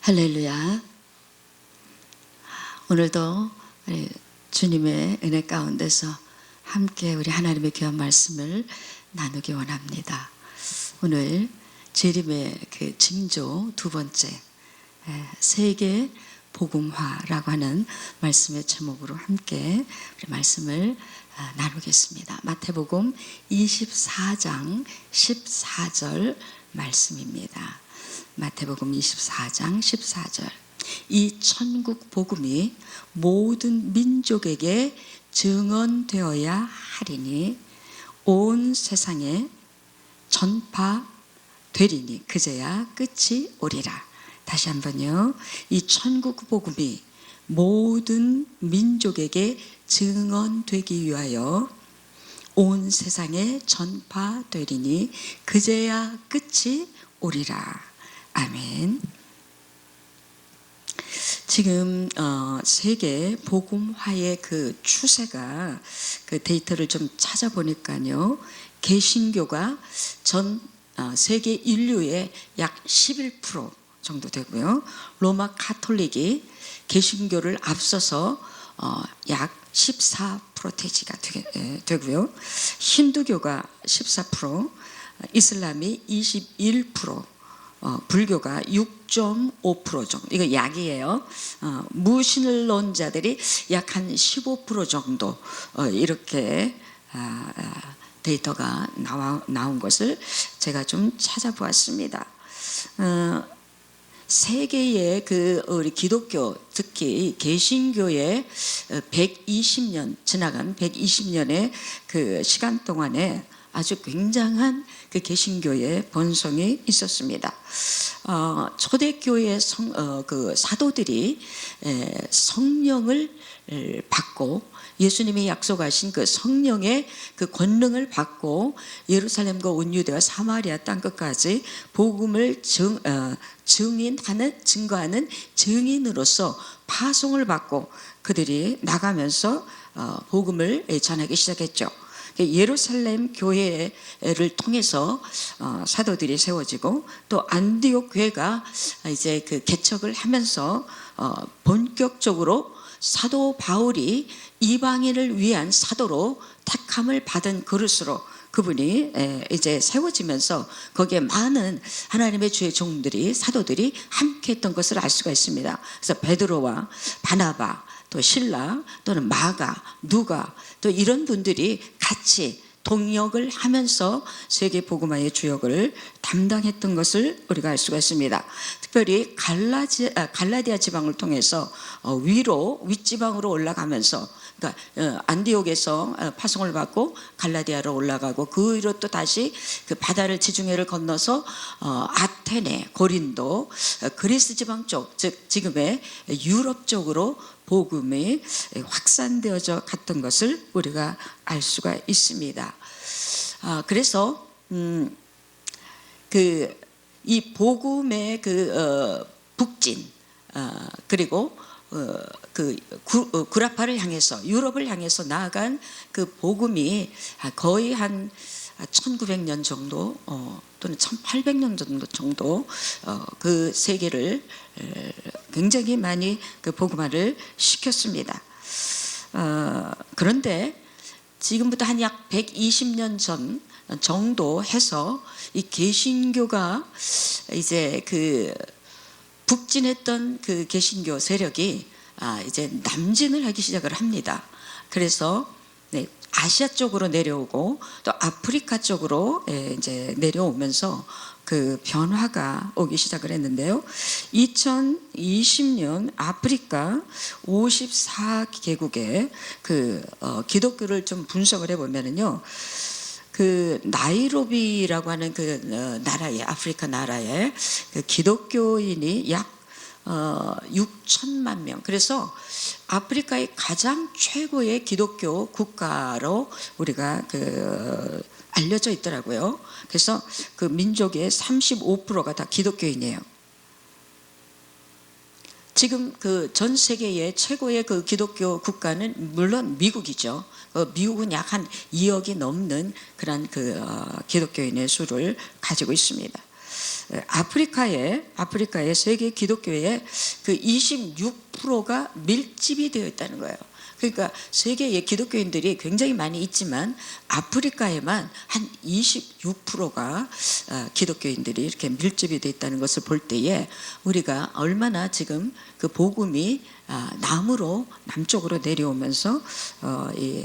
할렐루야. 오늘도 우리 주님의 은혜 가운데서 함께 우리 하나님의 귀한 말씀을 나누기 원합니다. 오늘 재림의 그 징조 두 번째, 세계 복음화라고 하는 말씀의 제목으로 함께 우리 말씀을 나누겠습니다. 마태복음 24장 14절 말씀입니다. 마태복음 24장 14절. 이 천국 복음이 모든 민족에게 증언되어야 하리니 온 세상에 전파되리니 그제야 끝이 오리라. 다시 한번요. 이 천국 복음이 모든 민족에게 증언되기 위하여 온 세상에 전파되리니 그제야 끝이 오리라. 아멘. 지금 세계 복음화의 그 추세가 그 데이터를 좀 찾아보니까요, 개신교가 전 세계 인류의 약 11% 정도 되고요, 로마 카톨릭이 개신교를 앞서서 약 14%가 되고요, 힌두교가 14%, 이슬람이 21%, 불교가 6.5% 정도, 이거 약이에요. 무신론자들이 약 한 15% 정도 이렇게 데이터가 나온 것을 제가 좀 찾아보았습니다. 세계의 우리 기독교, 특히 개신교의 120년 지나간 120년의 그 시간 동안에 아주 굉장한 그 개신교의 번성이 있었습니다. 초대교회 그 사도들이 성령을 받고 예수님이 약속하신 그 성령의 그 권능을 받고 예루살렘과 온 유대와 사마리아 땅 끝까지 복음을 증거하는 증인으로서 파송을 받고 그들이 나가면서 복음을 전하기 시작했죠. 예루살렘 교회를 통해서 사도들이 세워지고, 또 안디옥 교회가 이제 그 개척을 하면서 본격적으로 사도 바울이 이방인을 위한 사도로 택함을 받은 그릇으로 그분이 이제 세워지면서 거기에 많은 하나님의 주의 종들이, 사도들이 함께 했던 것을 알 수가 있습니다. 그래서 베드로와 바나바, 또 실라, 또는 마가, 누가, 또 이런 분들이 같이 동역을 하면서 세계 복음화의 주역을 담당했던 것을 우리가 알 수가 있습니다. 특별히 갈라디아 지방을 통해서 윗지방으로 올라가면서, 그러니까 안디옥에서 파송을 받고 갈라디아로 올라가고, 그 위로 또 다시 그 바다를 지중해를 건너서 아테네, 고린도, 그리스 지방 쪽, 즉 지금의 유럽 쪽으로 복음이 확산되어져 갔던 것을 우리가 알 수가 있습니다. 그래서 이 복음의 북진, 그리고 구라파를 향해서, 유럽을 향해서 나아간 그 복음이 거의 한 1900년 정도, 또는 1800년 정도 그 세계를 굉장히 많이 그 복음화를 시켰습니다. 그런데 지금부터 한 약 120년 전 정도 해서 이 개신교가 이제 그 북진했던 그 개신교 세력이 이제 남진을 하기 시작을 합니다. 그래서 아시아 쪽으로 내려오고, 또 아프리카 쪽으로 이제 내려오면서 그 변화가 오기 시작을 했는데요. 2020년 아프리카 54개국의 그 기독교를 좀 분석을 해보면은요, 그 나이로비라고 하는 그 나라에, 아프리카 나라에 그 기독교인이 약 6천만 명. 그래서 아프리카의 가장 최고의 기독교 국가로 우리가 알려져 있더라고요. 그래서 그 민족의 35%가 다 기독교인이에요. 지금 그 전 세계의 최고의 그 기독교 국가는 물론 미국이죠. 미국은 약 한 2억이 넘는 그런 기독교인의 수를 가지고 있습니다. 아프리카의 세계 기독교의 그 26%가 밀집이 되어 있다는 거예요. 그러니까 세계의 기독교인들이 굉장히 많이 있지만 아프리카에만 한 26%가 기독교인들이 이렇게 밀집이 되어 있다는 것을 볼 때에 우리가 얼마나 지금 그 복음이 남으로 남쪽으로 내려오면서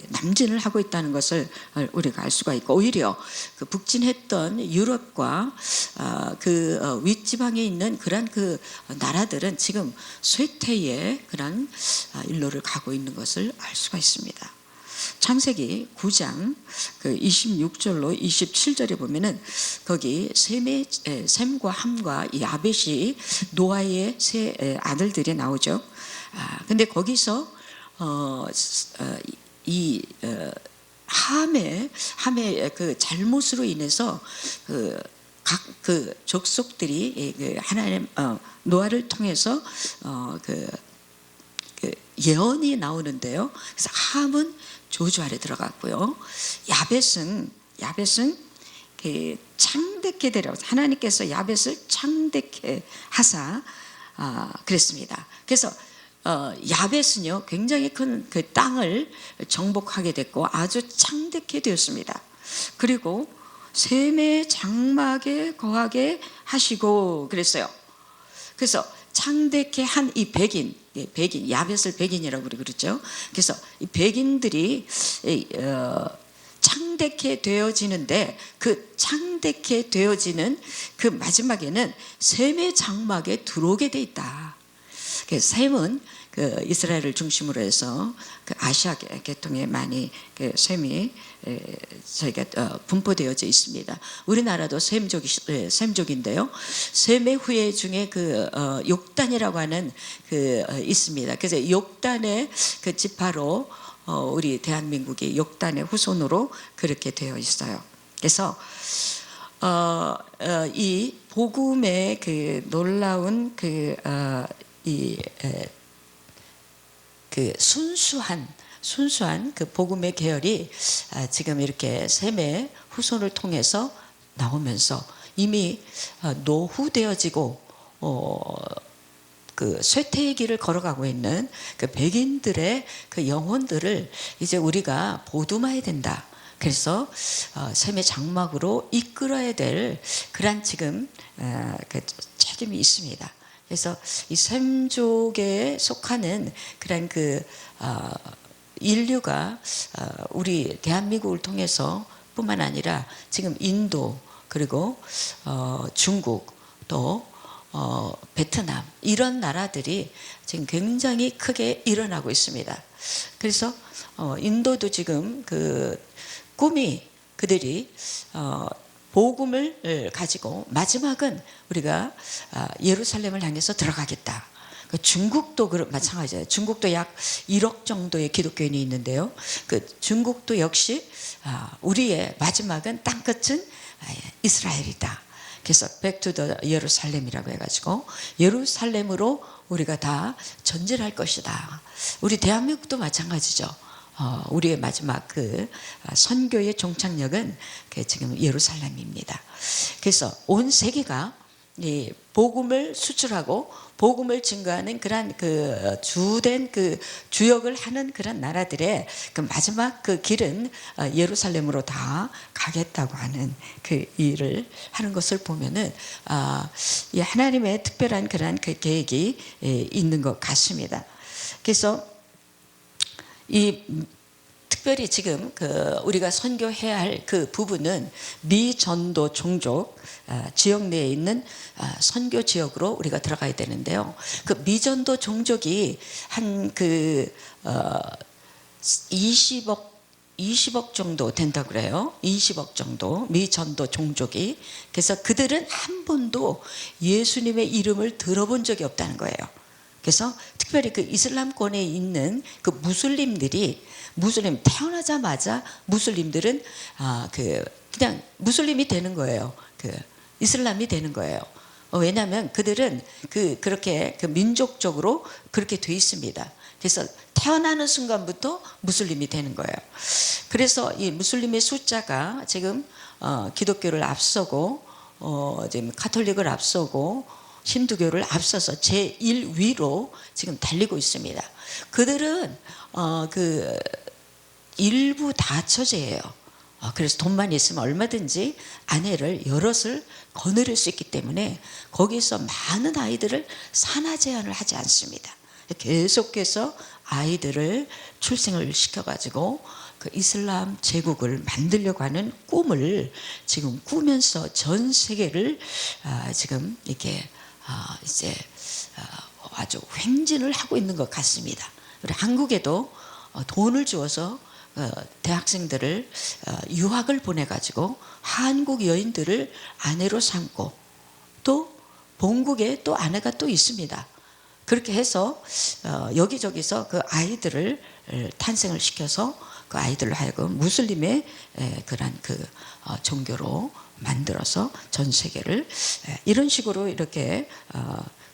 남진을 하고 있다는 것을 우리가 알 수가 있고, 오히려 그 북진했던 유럽과 그 윗지방에 있는 그런 그 나라들은 지금 쇠퇴의 그런 일로를 가고 있는 것을 알 수가 있습니다. 창세기 9장 그 26절로 27절에 보면은 거기 셈과 함과 야벳이 노아의 세 아들들이 나오죠. 근데 거기서 이 함의 그 잘못으로 인해서 각 그 족속들이 하나님 노아를 통해서 그 예언이 나오는데요. 그래서 함은 저주 아래 들어갔고요. 야벳은 그 창대케 되려 하나님께서 야벳을 창대케 하사 그랬습니다. 그래서 야벳은요 굉장히 큰 그 땅을 정복하게 됐고 아주 창대케 되었습니다. 그리고 셈의 장막에 거하게 하시고 그랬어요. 그래서 창대케 한 이 백인 야벳을 백인이라고 우리 그러죠. 그래서 이 백인들이 창대케 되어지는데 그 창대케 되어지는 그 마지막에는 셈의 장막에 들어오게 돼 있다. 셈은 그 이스라엘을 중심으로 해서 그 아시아 계통에 많이 그 셈이 저희가 분포되어져 있습니다. 우리나라도 셈족인데요. 셈의 후예 중에 그 욕단이라고 하는 그 있습니다. 그래서 욕단의 그 지파로 우리 대한민국이 욕단의 후손으로 그렇게 되어 있어요. 그래서 이 복음의 그 놀라운 그 순수한 그 복음의 계열이 지금 이렇게 셈의 후손을 통해서 나오면서 이미 노후되어지고 그 쇠퇴의 길을 걸어가고 있는 그 백인들의 그 영혼들을 이제 우리가 보듬어야 된다. 그래서 셈의 장막으로 이끌어야 될 그런 지금 그 책임이 있습니다. 그래서 이 셈족에 속하는 그런 그 인류가 우리 대한민국을 통해서 뿐만 아니라 지금 인도 그리고 중국 또 베트남 이런 나라들이 지금 굉장히 크게 일어나고 있습니다. 그래서 인도도 지금 그 꿈이 그들이 복음을 가지고 마지막은 우리가 예루살렘을 향해서 들어가겠다. 중국도 마찬가지예요. 중국도 약 1억 정도의 기독교인이 있는데요. 그 중국도 역시 우리의 마지막은 땅끝은 이스라엘이다. 그래서 백투 더 예루살렘이라고 해가지고 예루살렘으로 우리가 다 전진할 것이다. 우리 대한민국도 마찬가지죠. 우리의 마지막 그 선교의 종착역은 지금 예루살렘입니다. 그래서 온 세계가 이 복음을 수출하고 복음을 증거하는 그런 그 주된 그 주역을 하는 그런 나라들의 그 마지막 그 길은 예루살렘으로 다 가겠다고 하는 그 일을 하는 것을 보면은 이 하나님의 특별한 그런 그 계획이 있는 것 같습니다. 그래서 이 특별히 지금 그 우리가 선교해야 할 그 부분은 미전도 종족 지역 내에 있는 선교 지역으로 우리가 들어가야 되는데요. 그 미전도 종족이 한 그 20억 정도 된다 그래요. 20억 정도 미전도 종족이. 그래서 그들은 한 번도 예수님의 이름을 들어본 적이 없다는 거예요. 그래서 특별히 그 이슬람권에 있는 그 무슬림들이 태어나자마자 무슬림들은 그냥 무슬림이 되는 거예요. 그 이슬람이 되는 거예요. 왜냐하면 그들은 그렇게 그 민족적으로 그렇게 돼 있습니다. 그래서 태어나는 순간부터 무슬림이 되는 거예요. 그래서 이 무슬림의 숫자가 지금 기독교를 앞서고 지금 카톨릭을 앞서고 힌두교를 앞서서 제1위로 지금 달리고 있습니다. 그들은 그 일부 다처제예요. 그래서 돈만 있으면 얼마든지 아내를 여럿을 거느릴 수 있기 때문에 거기서 많은 아이들을 산하 제한을 하지 않습니다. 계속해서 아이들을 출생을 시켜가지고 그 이슬람 제국을 만들려고 하는 꿈을 지금 꾸면서 전 세계를 지금 이렇게 이제 아주 횡진을 하고 있는 것 같습니다. 우리 한국에도 돈을 주어서 대학생들을 유학을 보내가지고 한국 여인들을 아내로 삼고 또 본국에 또 아내가 또 있습니다. 그렇게 해서 여기저기서 그 아이들을 탄생을 시켜서 그 아이들을 하여금 무슬림의 그런 그 종교로 만들어서 전 세계를 이런 식으로 이렇게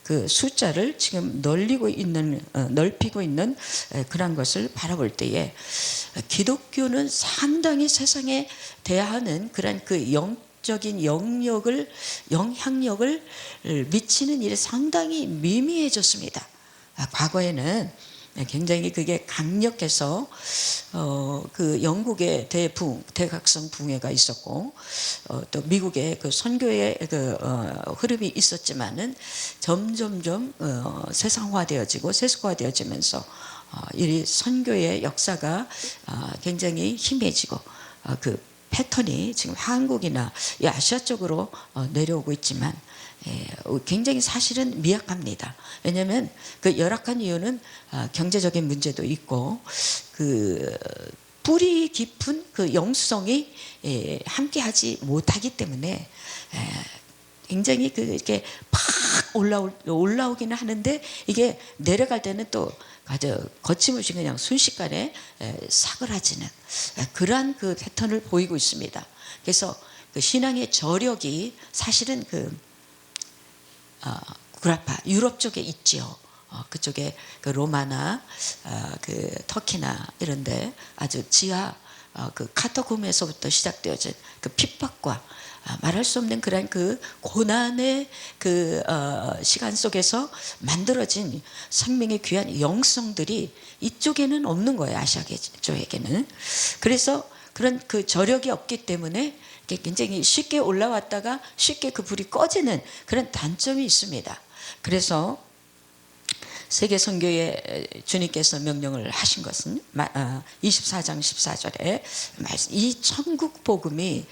그 숫자를 지금 넓히고 있는 그런 것을 바라볼 때에 기독교는 상당히 세상에 대하는 그런 그 영적인 영향력을 미치는 일이 상당히 미미해졌습니다. 과거에는 굉장히 그게 강력해서 그 영국의 대각성 붕괴가 있었고 또 미국의 그 선교의 그 흐름이 있었지만은 점점점 세상화되어지고 세속화되어지면서 이 선교의 역사가 굉장히 힘해지고 그 패턴이 지금 한국이나 이 아시아 쪽으로 내려오고 있지만 굉장히 사실은 미약합니다. 왜냐하면 그 열악한 이유는 경제적인 문제도 있고 그 뿌리 깊은 그 영수성이 함께하지 못하기 때문에 굉장히 이렇게 팍 올라오기는 하는데 이게 내려갈 때는 또 아주 거침없이 그냥 순식간에 사그라지는 그러한 그 패턴을 보이고 있습니다. 그래서 그 신앙의 저력이 사실은 구라파 유럽 쪽에 있지요. 그쪽에 그 로마나 그 터키나 이런데 아주 지하 그 카타콤에서부터 시작되어진 그 핍박과 말할 수 없는 그런 그 고난의 그 시간 속에서 만들어진 생명의 귀한 영성들이 이쪽에는 없는 거예요. 아시아 쪽에는. 그래서 그런 그 저력이 없기 때문에 굉장히 쉽게 올라왔다가 쉽게 그 불이 꺼지는 그런 단점이 있습니다. 그래서 세계 선교에 주님께서 명령을 하신 것은 24장 14절에 이 천국 복음이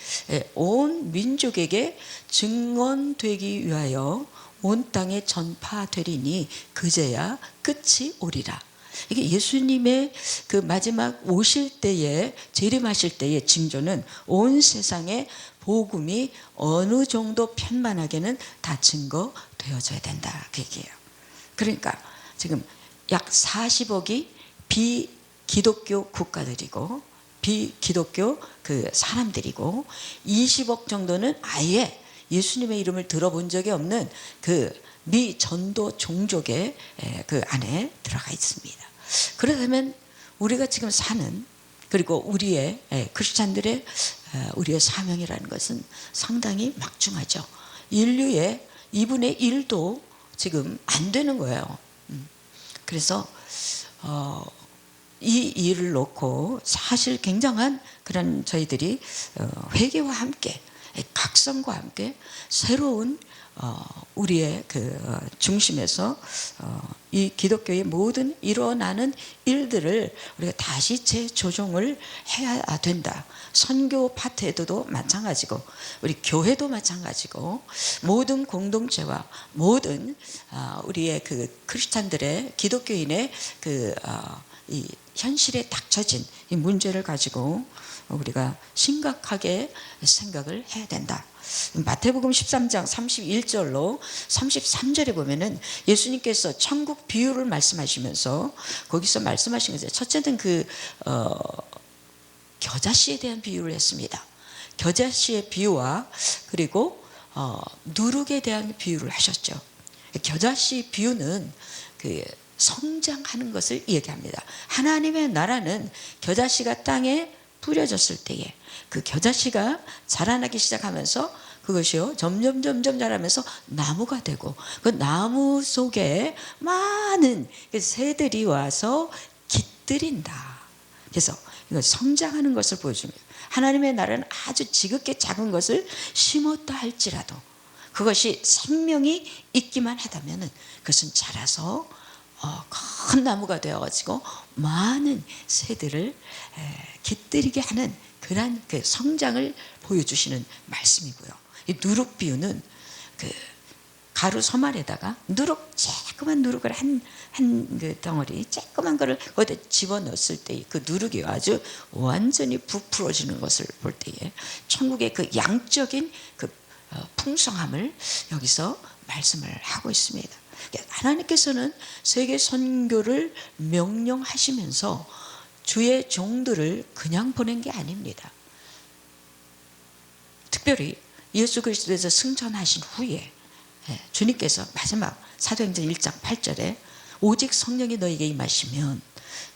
온 민족에게 증언되기 위하여 온 땅에 전파되리니 그제야 끝이 오리라. 이게 예수님의 그 마지막 오실 때에 재림하실 때의 징조는 온 세상에 복음이 어느 정도 편만하게는 다 증거되어져야 된다 그 얘기예요. 그러니까 지금 약 40억이 비기독교 국가들이고 비기독교 그 사람들이고 20억 정도는 아예 예수님의 이름을 들어본 적이 없는 그 미전도 종족의 그 안에 들어가 있습니다. 그러면 우리가 지금 사는 그리고 우리의 크리스찬들의 우리의 사명이라는 것은 상당히 막중하죠. 인류의 2분의 1도 지금 안 되는 거예요. 그래서 이 일을 놓고 사실 굉장한 그런 저희들이 회개와 함께 각성과 함께 새로운 우리의 그 중심에서 이 기독교의 모든 일어나는 일들을 우리가 다시 재조정을 해야 된다. 선교 파트에도 마찬가지고 우리 교회도 마찬가지고 모든 공동체와 모든 우리의 그 크리스찬들의 기독교인의 이 현실에 닥쳐진 이 문제를 가지고 우리가 심각하게 생각을 해야 된다. 마태복음 13장 31절로 33절에 보면은 예수님께서 천국 비유를 말씀하시면서 거기서 말씀하신 것은 첫째는 겨자씨에 대한 비유를 했습니다. 겨자씨의 비유와 그리고 누룩에 대한 비유를 하셨죠. 겨자씨 비유는 성장하는 것을 얘기합니다. 하나님의 나라는 겨자씨가 땅에 뿌려졌을 때에 그 겨자씨가 자라나기 시작하면서 그것이요 점점 자라면서 나무가 되고 그 나무 속에 많은 새들이 와서 깃들인다. 그래서 이거 성장하는 것을 보여줍니다. 하나님의 나라는 아주 지극게 작은 것을 심었다 할지라도 그것이 생명이 있기만 하다면 그것은 자라서 큰 나무가 되어가지고 많은 새들을 깃들이게 하는 그러한 그 성장을 보여주시는 말씀이고요. 이 누룩 비유는 그 가루 소말에다가 조그만 누룩을 한 그 덩어리 조그만 거를 거기다 집어넣었을 때 그 누룩이 아주 완전히 부풀어지는 것을 볼 때에 천국의 그 양적인 그 풍성함을 여기서 말씀을 하고 있습니다. 하나님께서는 세계 선교를 명령하시면서 주의 종들을 그냥 보낸 게 아닙니다. 특별히 예수 그리스도에서 승천하신 후에 주님께서 마지막 사도행전 1장 8절에 오직 성령이 너에게 임하시면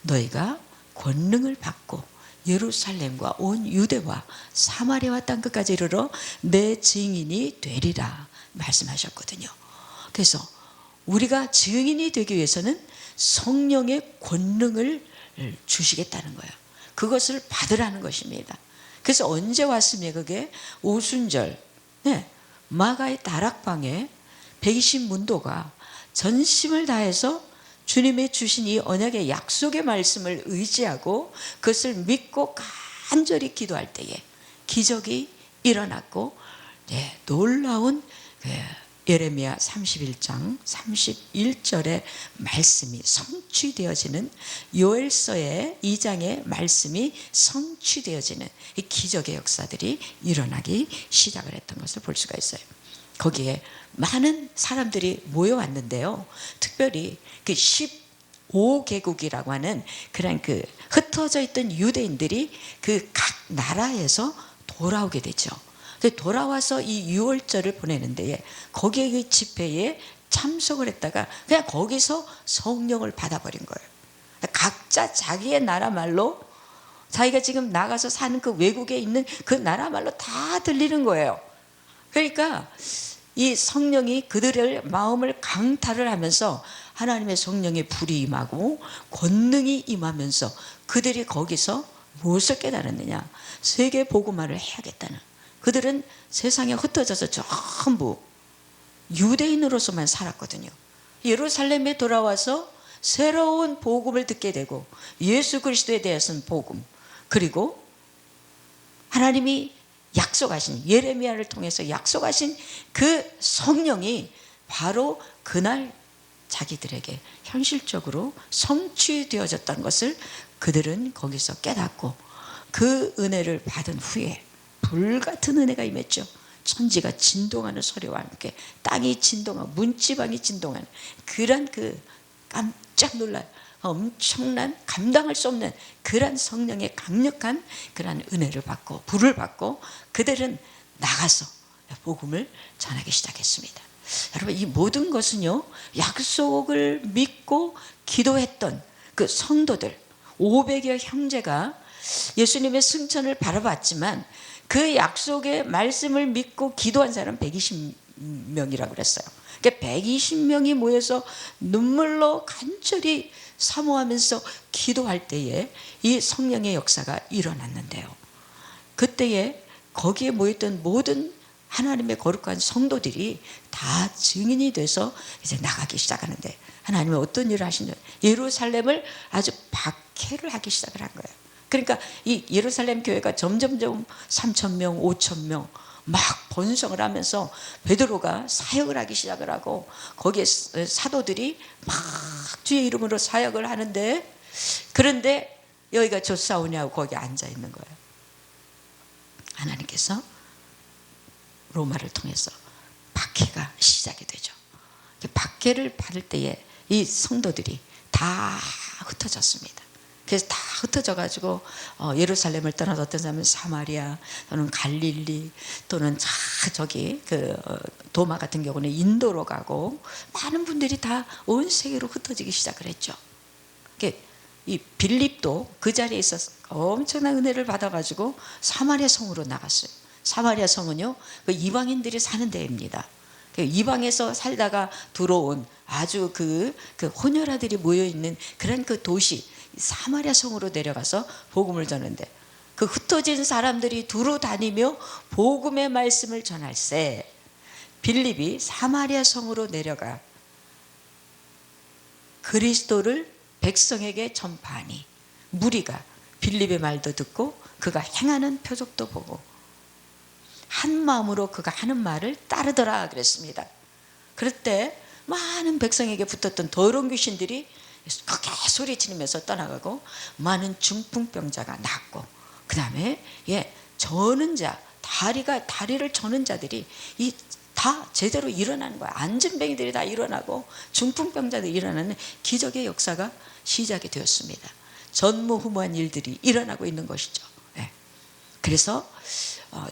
너희가 권능을 받고 예루살렘과 온 유대와 사마리아와 땅 끝까지 이르러 내 증인이 되리라 말씀하셨거든요. 그래서 우리가 증인이 되기 위해서는 성령의 권능을 주시겠다는 거예요. 그것을 받으라는 것입니다. 그래서 언제 왔으면 그게 오순절 마가의 다락방에 120문도가 전심을 다해서 주님의 주신 이 언약의 약속의 말씀을 의지하고 그것을 믿고 간절히 기도할 때에 기적이 일어났고 놀라운 예레미야 31장 31절의 말씀이 성취되어지는 요엘서의 2장의 말씀이 성취되어지는 이 기적의 역사들이 일어나기 시작을 했던 것을 볼 수가 있어요. 거기에 많은 사람들이 모여왔는데요. 특별히 그 15개국이라고 하는 그런 그 흩어져 있던 유대인들이 그 각 나라에서 돌아오게 되죠. 돌아와서 이 유월절을 보내는데 거기에 그 집회에 참석을 했다가 그냥 거기서 성령을 받아버린 거예요. 각자 자기의 나라 말로 자기가 지금 나가서 사는 그 외국에 있는 그 나라 말로 다 들리는 거예요. 그러니까 이 성령이 그들의 마음을 강탈을 하면서 하나님의 성령의 불이 임하고 권능이 임하면서 그들이 거기서 무엇을 깨달았느냐? 세계 복음화를 해야겠다는. 그들은 세상에 흩어져서 전부 유대인으로서만 살았거든요. 예루살렘에 돌아와서 새로운 복음을 듣게 되고 예수 그리스도에 대해서는 복음, 그리고 하나님이 약속하신 예레미야를 통해서 약속하신 그 성령이 바로 그날 자기들에게 현실적으로 성취되어졌다는 것을 그들은 거기서 깨닫고 그 은혜를 받은 후에 불같은 은혜가 임했죠. 천지가 진동하는 소리와 함께 땅이 진동하고 문지방이 진동하는 그런 그 깜짝 놀랄 엄청난 감당할 수 없는 그런 성령의 강력한 그런 은혜를 받고 불을 받고 그들은 나가서 복음을 전하기 시작했습니다. 여러분, 이 모든 것은요 약속을 믿고 기도했던 그 성도들 500여 형제가 예수님의 승천을 바라봤지만 그 약속의 말씀을 믿고 기도한 사람 120명이라고 그랬어요. 그러니까 120명이 모여서 눈물로 간절히 사모하면서 기도할 때에 이 성령의 역사가 일어났는데요. 그때에 거기에 모였던 모든 하나님의 거룩한 성도들이 다 증인이 돼서 이제 나가기 시작하는데 하나님은 어떤 일을 하시냐? 예루살렘을 아주 박해를 하기 시작을 한 거예요. 그러니까 이 예루살렘 교회가 점점점 3,000명, 5,000명 막 번성을 하면서 베드로가 사역을 하기 시작을 하고 거기에 사도들이 막 주의 이름으로 사역을 하는데 그런데 여기가 조사오냐고 거기 앉아 있는 거예요. 하나님께서 로마를 통해서 박해가 시작이 되죠. 박해를 받을 때에 이 성도들이 다 흩어졌습니다. 그래서 다 흩어져 가지고 예루살렘을 떠나서 어떤 사람은 사마리아 또는 갈릴리 또는 저기 그 도마 같은 경우는 인도로 가고 많은 분들이 다 온 세계로 흩어지기 시작을 했죠. 이 빌립도 그 자리에 있어서 엄청난 은혜를 받아가지고 사마리아 성으로 나갔어요. 사마리아 성은요, 그 이방인들이 사는 데입니다. 그 이방에서 살다가 들어온 아주 그 혼혈아들이 모여 있는 그런 그 도시 사마리아 성으로 내려가서 복음을 전하는데, 그 흩어진 사람들이 두루 다니며 복음의 말씀을 전할세 빌립이 사마리아 성으로 내려가 그리스도를 백성에게 전파하니 무리가 빌립의 말도 듣고 그가 행하는 표적도 보고 한 마음으로 그가 하는 말을 따르더라 그랬습니다. 그럴 때 많은 백성에게 붙었던 더러운 귀신들이 크게 소리치면서 떠나가고 많은 중풍병자가 낫고, 그 다음에 저는 자, 다리를 저는 자들이 다 제대로 일어나는 거야. 안진뱅이들이 다 일어나고 중풍병자들이 일어나는 기적의 역사가 시작이 되었습니다. 전무후무한 일들이 일어나고 있는 것이죠. 그래서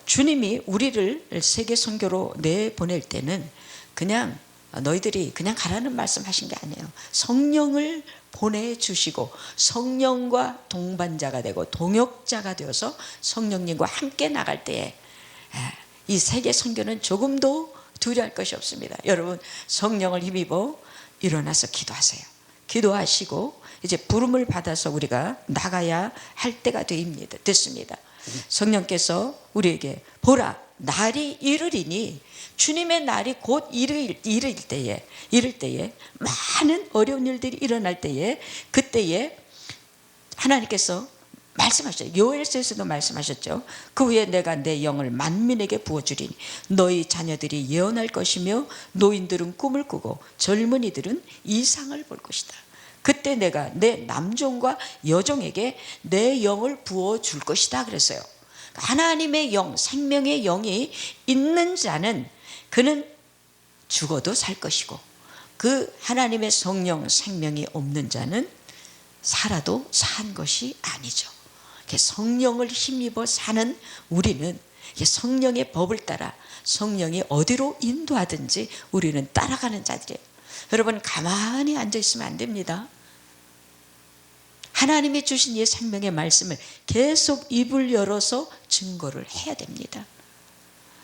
주님이 우리를 세계 선교로 내보낼 때는 그냥 너희들이 그냥 가라는 말씀하신 게 아니에요. 성령을 보내주시고 성령과 동반자가 되고 동역자가 되어서 성령님과 함께 나갈 때에 이 세계 선교는 조금도 두려워할 것이 없습니다. 여러분, 성령을 힘입어 일어나서 기도하세요. 기도하시고 이제 부름을 받아서 우리가 나가야 할 때가 됐습니다. 성령께서 우리에게 보라, 날이 이르리니, 주님의 날이 곧 이를 때에 많은 어려운 일들이 일어날 때에, 그때에 하나님께서 말씀하셨죠. 요엘서에서도 말씀하셨죠. 그 후에 내가 내 영을 만민에게 부어주리니 너희 자녀들이 예언할 것이며 노인들은 꿈을 꾸고 젊은이들은 이상을 볼 것이다. 그때 내가 내 남종과 여종에게 내 영을 부어줄 것이다 그랬어요. 하나님의 영, 생명의 영이 있는 자는 그는 죽어도 살 것이고, 그 하나님의 성령 생명이 없는 자는 살아도 산 것이 아니죠. 성령을 힘입어 사는 우리는 성령의 법을 따라 성령이 어디로 인도하든지 우리는 따라가는 자들이에요. 여러분, 가만히 앉아 있으면 안 됩니다. 하나님이 주신 이 생명의 말씀을 계속 입을 열어서 증거를 해야 됩니다.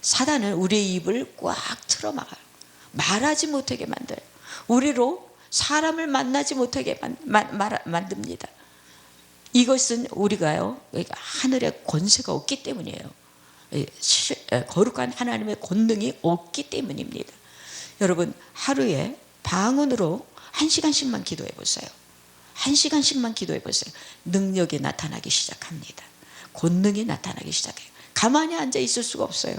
사단은 우리의 입을 꽉 틀어막아요. 말하지 못하게 만들어요. 우리로 사람을 만나지 못하게 만듭니다. 이것은 우리가요, 하늘의 권세가 없기 때문이에요. 거룩한 하나님의 권능이 없기 때문입니다. 여러분, 하루에 방언으로 1시간씩만 기도해 보세요. 1시간씩만 기도해 보세요. 능력이 나타나기 시작합니다. 권능이 나타나기 시작해요. 가만히 앉아 있을 수가 없어요.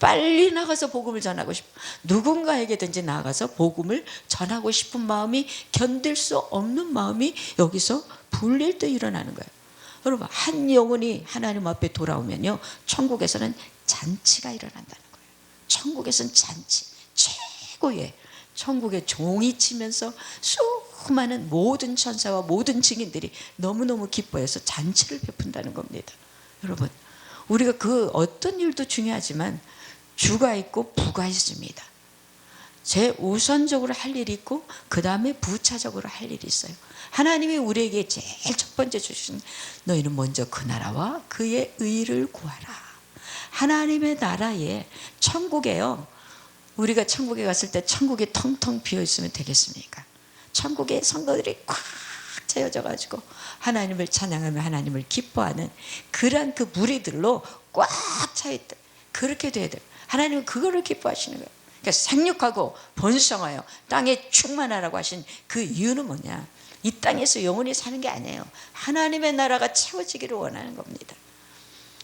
빨리 나가서 복음을 전하고 싶어. 누군가에게든지 나가서 복음을 전하고 싶은 마음이, 견딜 수 없는 마음이 여기서 불릴 때 일어나는 거예요. 여러분, 한 영혼이 하나님 앞에 돌아오면요, 천국에서는 잔치가 일어난다는 거예요. 천국에서는 잔치, 최고의 천국의 종이 치면서 수많은 모든 천사와 모든 증인들이 너무너무 기뻐해서 잔치를 베푼다는 겁니다. 여러분, 우리가 그 어떤 일도 중요하지만 주가 있고 부가 있습니다. 제 우선적으로 할 일이 있고 그 다음에 부차적으로 할 일이 있어요. 하나님이 우리에게 제일 첫 번째 주신, 너희는 먼저 그 나라와 그의 의를 구하라. 하나님의 나라에, 천국에요, 우리가 천국에 갔을 때 천국이 텅텅 비어 있으면 되겠습니까? 천국의 성도들이 꽉 채워져 가지고 하나님을 찬양하며 하나님을 기뻐하는 그런 그 무리들로 꽉 차 있다. 그렇게 돼야 돼요. 하나님은 그거를 기뻐하시는 거예요. 그러니까 생육하고 번성하여 땅에 충만하라고 하신 그 이유는 뭐냐? 이 땅에서 영원히 사는 게 아니에요. 하나님의 나라가 채워지기를 원하는 겁니다.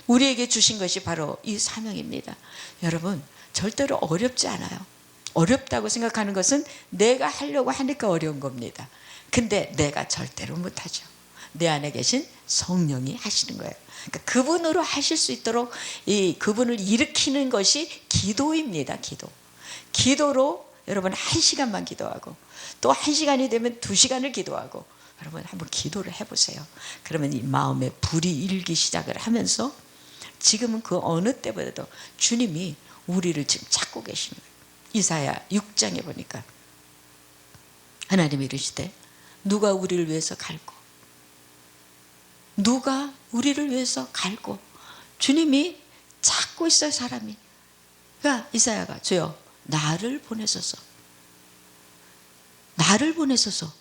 우리에게 주신 것이 바로 이 사명입니다. 여러분, 절대로 어렵지 않아요. 어렵다고 생각하는 것은 내가 하려고 하니까 어려운 겁니다. 근데 내가 절대로 못하죠. 내 안에 계신 성령이 하시는 거예요. 그러니까 그분으로 하실 수 있도록 그분을 일으키는 것이 기도입니다. 기도로 여러분 1시간만 기도하고 또 1시간이 되면 2시간을 기도하고, 여러분 한번 기도를 해보세요. 그러면 이 마음에 불이 일기 시작을 하면서 지금은 그 어느 때보다도 주님이 우리를 지금 찾고 계시는 거예요. 이사야 6장에 보니까 하나님이 이르시되 누가 우리를 위해서 갈고, 누가 우리를 위해서 갈고, 주님이 찾고 찾고 있어요, 사람이. 그러니까 이사야가 주여 나를 보내소서, 나를 보내소서.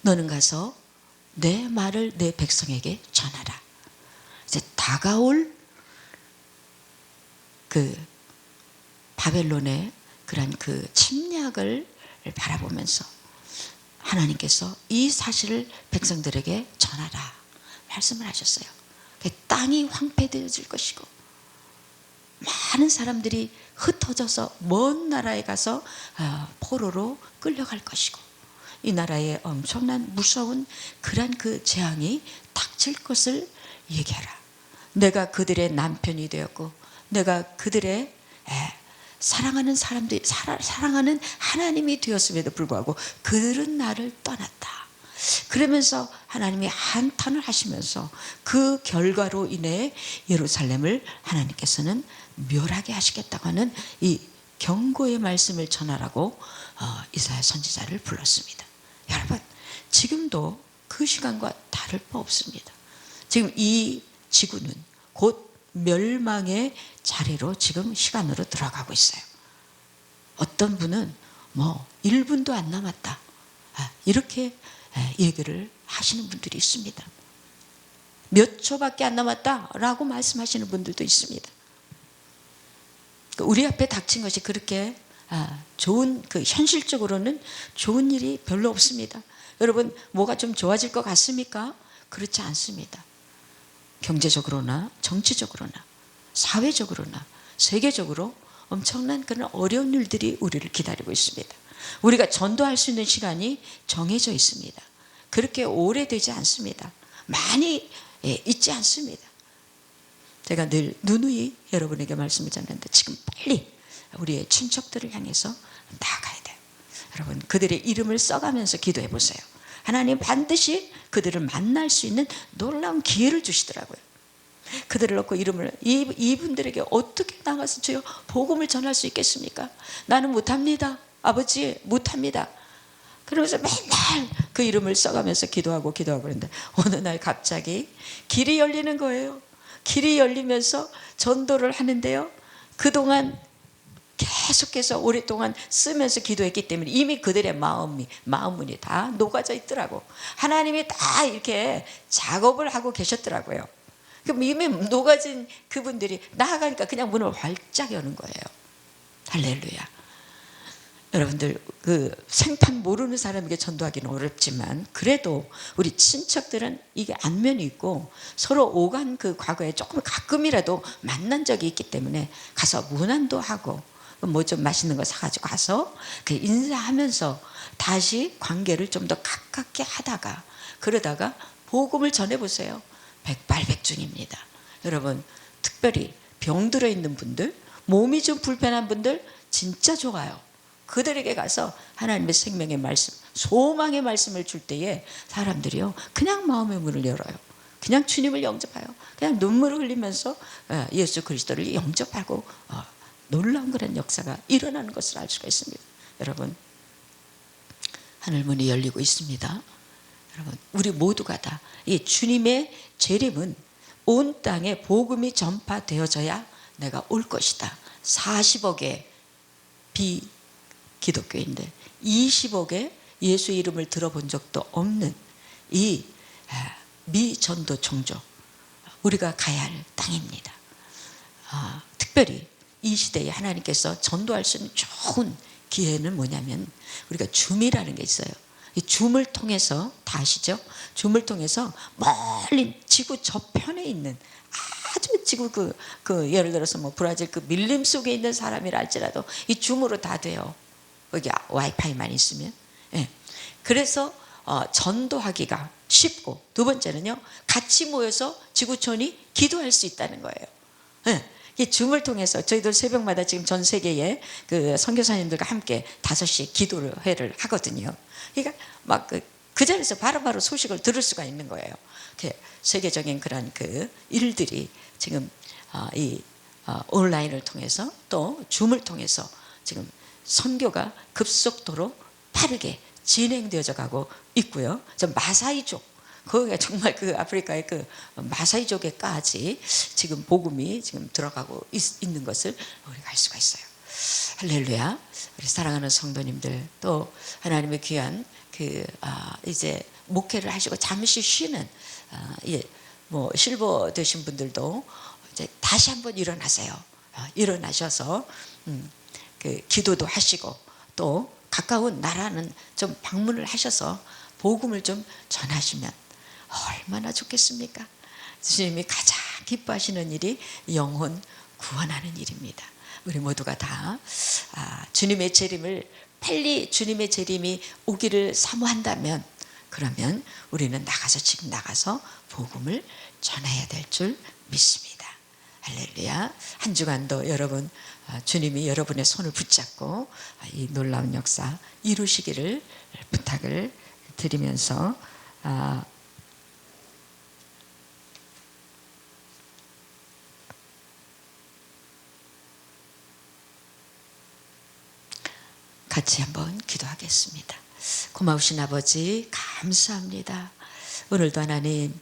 너는 가서 내 말을 내 백성에게 전하라. 이제 다가올 그 바벨론의 그런 그 침략을 바라보면서 하나님께서 이 사실을 백성들에게 전하라 말씀을 하셨어요. 땅이 황폐되어질 것이고 많은 사람들이 흩어져서 먼 나라에 가서 포로로 끌려갈 것이고 이 나라에 엄청난 무서운 그런 그 재앙이 닥칠 것을 얘기하라. 내가 그들의 남편이 되었고 내가 그들의 사랑하는 사람들, 사랑하는 하나님이 되었음에도 불구하고 그들은 나를 떠났다. 그러면서 하나님이 한탄을 하시면서 그 결과로 인해 예루살렘을 하나님께서는 멸하게 하시겠다고 하는 이 경고의 말씀을 전하라고 이사야 선지자를 불렀습니다. 여러분, 지금도 그 시간과 다를 바 없습니다. 지금 이 지구는 곧 멸망의 자리로 지금 시간으로 들어가고 있어요. 어떤 분은 뭐 1분도 안 남았다, 이렇게 얘기를 하시는 분들이 있습니다. 몇 초밖에 안 남았다라고 말씀하시는 분들도 있습니다. 우리 앞에 닥친 것이 그렇게 좋은, 그 현실적으로는 좋은 일이 별로 없습니다. 여러분, 뭐가 좀 좋아질 것 같습니까? 그렇지 않습니다. 경제적으로나 정치적으로나 사회적으로나 세계적으로 엄청난 그런 어려운 일들이 우리를 기다리고 있습니다. 우리가 전도할 수 있는 시간이 정해져 있습니다. 그렇게 오래되지 않습니다. 많이 있지 않습니다. 제가 늘 누누이 여러분에게 말씀을 전하는데 지금 빨리 우리의 친척들을 향해서 나아가야 돼요. 여러분, 그들의 이름을 써가면서 기도해 보세요. 하나님 반드시 그들을 만날 수 있는 놀라운 기회를 주시더라고요. 그들을 놓고 이름을, 이분들에게 어떻게 나가서 주여 복음을 전할 수 있겠습니까? 나는 못합니다. 아버지, 못합니다. 그러면서 맨날 그 이름을 써가면서 기도하고 그랬는데 어느 날 갑자기 길이 열리는 거예요. 길이 열리면서 전도를 하는데요, 그동안 계속해서 오랫동안 쓰면서 기도했기 때문에 이미 그들의 마음문이 다 녹아져 있더라고. 하나님이 다 이렇게 작업을 하고 계셨더라고요. 그럼 이미 녹아진 그분들이 나아가니까 그냥 문을 활짝 여는 거예요. 할렐루야. 여러분들, 그 생판 모르는 사람에게 전도하기는 어렵지만 그래도 우리 친척들은 이게 안면이 있고 서로 오간 그 과거에 조금 가끔이라도 만난 적이 있기 때문에 가서 문안도 하고 뭐 좀 맛있는 거 사가지고 가서 그 인사하면서 다시 관계를 좀 더 가깝게 하다가 그러다가 복음을 전해보세요. 백발백중입니다. 여러분, 특별히 병들어 있는 분들, 몸이 좀 불편한 분들 진짜 좋아요. 그들에게 가서 하나님의 생명의 말씀, 소망의 말씀을 줄 때에 사람들이요 그냥 마음의 문을 열어요. 그냥 주님을 영접해요. 그냥 눈물을 흘리면서 예수 그리스도를 영접하고 놀라운 그런 역사가 일어나는 것을 알 수가 있습니다. 여러분, 하늘문이 열리고 있습니다. 여러분, 우리 모두가 다 이 주님의 재림은 온 땅에 복음이 전파되어져야 내가 올 것이다. 40억의 비기독교인들, 20억의 예수의 이름을 들어본 적도 없는 이 미전도 종족, 우리가 가야 할 땅입니다. 특별히 이 시대에 하나님께서 전도할 수 있는 좋은 기회는 뭐냐면 우리가 줌이라는 게 있어요. 이 줌을 통해서, 다 아시죠? 줌을 통해서 멀리 지구 저편에 있는 아주 지구 예를 들어서 뭐 브라질 그 밀림 속에 있는 사람이라 할지라도 이 줌으로 다 돼요. 거기 와이파이만 있으면. 그래서 전도하기가 쉽고, 두 번째는요 같이 모여서 지구촌이 기도할 수 있다는 거예요. 이 줌을 통해서 저희들 새벽마다 지금 전 세계의 그 선교사님들과 함께 5시 기도회를 하거든요. 그러니까 막 그 자리에서 바로바로 소식을 들을 수가 있는 거예요. 세계적인 그런 그 일들이 지금 이 온라인을 통해서 또 줌을 통해서 지금 선교가 급속도로 빠르게 진행되어져 가고 있고요. 저 마사이족, 거기가 정말 그 아프리카의 그 마사이족에까지 지금 복음이 지금 들어가고 있는 것을 우리가 알 수가 있어요. 할렐루야. 우리 사랑하는 성도님들, 또 하나님의 귀한 이제 목회를 하시고 잠시 쉬는 뭐 실버 되신 분들도 이제 다시 한번 일어나세요. 일어나셔서 기도도 하시고 또 가까운 나라는 좀 방문을 하셔서 복음을 좀 전하시면 얼마나 좋겠습니까? 주님이 가장 기뻐하시는 일이 영혼 구원하는 일입니다. 우리 모두가 다 주님의 재림을 빨리 주님의 재림이 오기를 사모한다면, 그러면 우리는 지금 나가서 복음을 전해야 될 줄 믿습니다. 할렐루야. 한 주간도 여러분 주님이 여러분의 손을 붙잡고 이 놀라운 역사 이루시기를 부탁을 드리면서 같이 한번 기도하겠습니다. 고마우신 아버지 감사합니다. 오늘도 하나님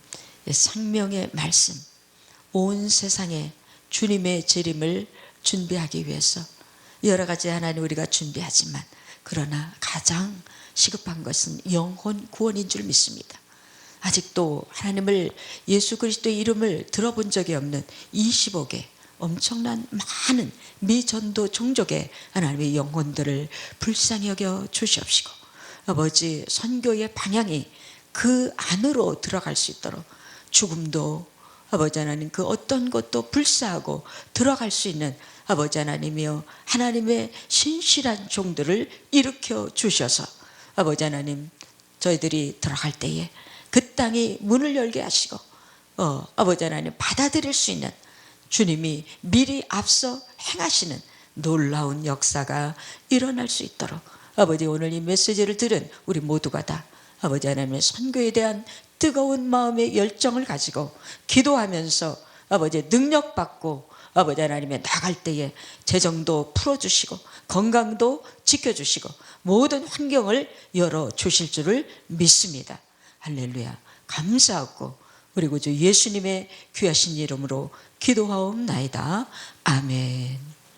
생명의 말씀, 온 세상에 주님의 재림을 준비하기 위해서 여러 가지 하나님 우리가 준비하지만, 그러나 가장 시급한 것은 영혼 구원인 줄 믿습니다. 아직도 하나님을, 예수 그리스도의 이름을 들어본 적이 없는 25개 엄청난 많은 미전도 종족의 하나님의 영혼들을 불쌍히 여겨 주시옵시고, 아버지 선교의 방향이 그 안으로 들어갈 수 있도록 죽음도 아버지 하나님 그 어떤 것도 불사하고 들어갈 수 있는 아버지 하나님이여 하나님의 신실한 종들을 일으켜 주셔서 아버지 하나님 저희들이 들어갈 때에 그 땅이 문을 열게 하시고 아버지 하나님 받아들일 수 있는 주님이 미리 앞서 행하시는 놀라운 역사가 일어날 수 있도록 아버지 오늘 이 메시지를 들은 우리 모두가 다 아버지 하나님의 선교에 대한 뜨거운 마음의 열정을 가지고 기도하면서 아버지 능력받고 아버지 하나님의 나갈 때에 재정도 풀어주시고 건강도 지켜주시고 모든 환경을 열어주실 줄을 믿습니다. 할렐루야. 감사하고 우리 구주 예수님의 귀하신 이름으로 기도하옵나이다. 아멘.